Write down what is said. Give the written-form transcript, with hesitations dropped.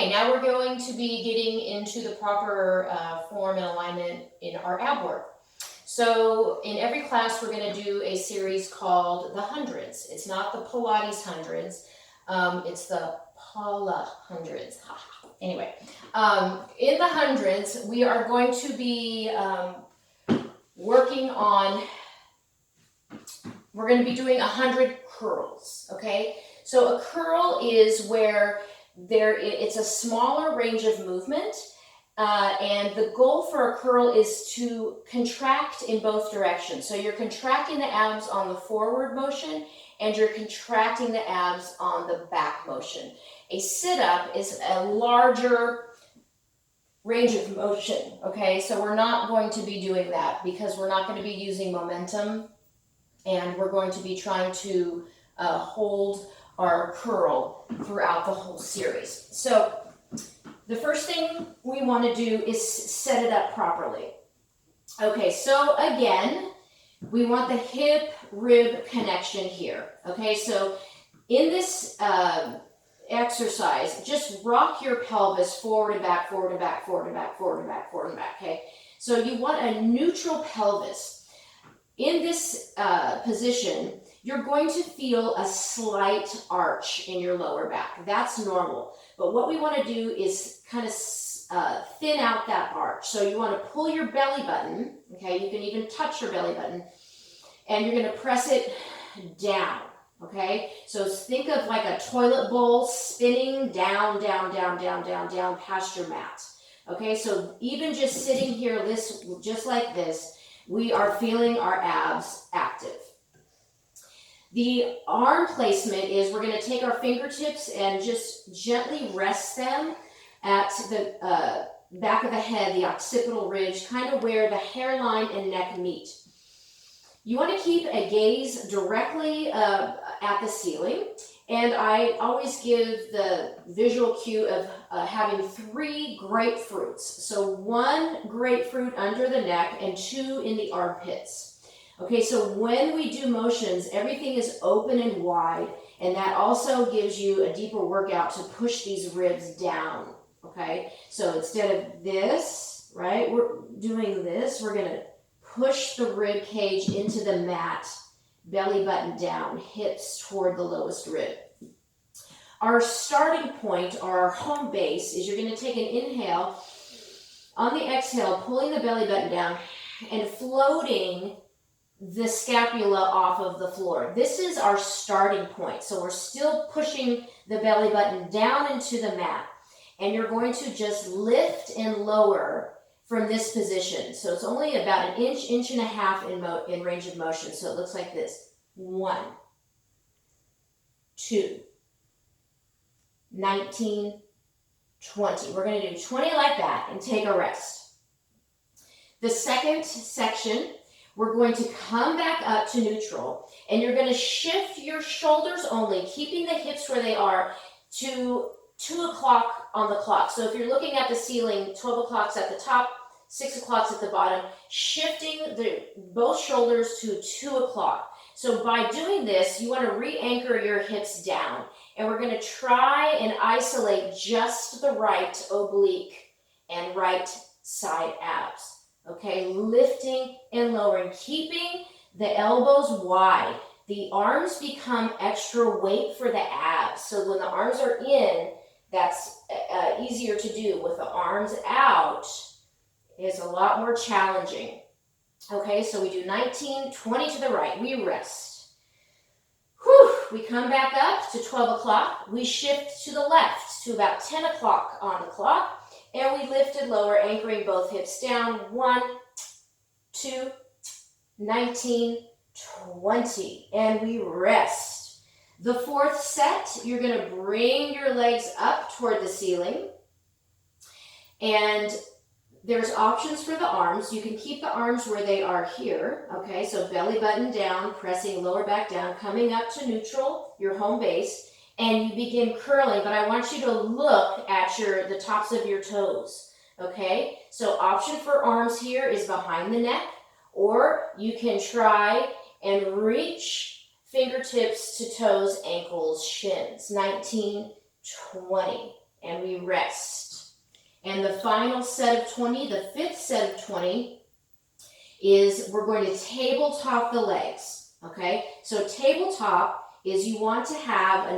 Okay, now we're going to be getting into the proper form and alignment in our ab work. So in every class, we're going to do a series called the hundreds. It's not the Pilates hundreds. It's the Paula hundreds. Anyway, in the hundreds, we are going to be working on, we're going to be doing 100 curls, okay? So a curl is where it's a smaller range of movement, and the goal for a curl is to contract in both directions. So you're contracting the abs on the forward motion, and you're contracting the abs on the back motion. A sit-up is a larger range of motion, okay? So we're not going to be doing that because we're not going to be using momentum, and we're going to be trying to hold our curl throughout the whole series. So the first thing we want to do is set it up properly. Okay, so again, we want the hip-rib connection here. Okay, so in this exercise, just rock your pelvis forward and back, forward and back, forward and back, forward and back, forward and back, okay? So you want a neutral pelvis. In this position, you're going to feel a slight arch in your lower back. That's normal. But what we want to do is kind of thin out that arch. So you want to pull your belly button, okay? You can even touch your belly button, and you're going to press it down, okay? So think of like a toilet bowl spinning down, down, down, down, down, down past your mat. Okay, so even just sitting here just like this, we are feeling our abs active. The arm placement is we're going to take our fingertips and just gently rest them at the back of the head, the occipital ridge, kind of where the hairline and neck meet. You want to keep a gaze directly at the ceiling, and I always give the visual cue of having 3 grapefruits. So 1 grapefruit under the neck and 2 in the armpits. Okay, so when we do motions, everything is open and wide, and that also gives you a deeper workout to push these ribs down, okay? So instead of this, right, we're doing this, we're gonna push the rib cage into the mat, belly button down, hips toward the lowest rib. Our starting point, or our home base, is you're gonna take an inhale. On the exhale, pulling the belly button down and floating the scapula off of the floor. This is our starting point. So we're still pushing the belly button down into the mat. And you're going to just lift and lower from this position. So it's only about an inch, inch and a half in range of motion. So it looks like this. 1, 2, 19, 20. We're going to do 20 like that and take a rest. The second section, we're going to come back up to neutral, and you're going to shift your shoulders only, keeping the hips where they are, to 2 o'clock on the clock. So if you're looking at the ceiling, 12 o'clock's at the top, 6 o'clock's at the bottom, shifting both shoulders to 2 o'clock. So by doing this, you want to re-anchor your hips down, and we're going to try and isolate just the right oblique and right side abs. Okay, lifting and lowering, keeping the elbows wide. The arms become extra weight for the abs. So when the arms are in, that's easier to do. With the arms out, it's a lot more challenging. Okay, so we do 19, 20 to the right. We rest. Whew, we come back up to 12 o'clock. We shift to the left to about 10 o'clock on the clock. And we lift and lower, anchoring both hips down. 1, 2, 19, 20. And we rest. The fourth set, you're going to bring your legs up toward the ceiling. And there's options for the arms. You can keep the arms where they are here. Okay, so belly button down, pressing lower back down, coming up to neutral, your home base. And you begin curling, but I want you to look at the tops of your toes, okay? So option for arms here is behind the neck, or you can try and reach fingertips to toes, ankles, shins. 19, 20, and we rest. And the final set of 20, the fifth set of 20, is we're going to tabletop the legs, okay? So tabletop is you want to have a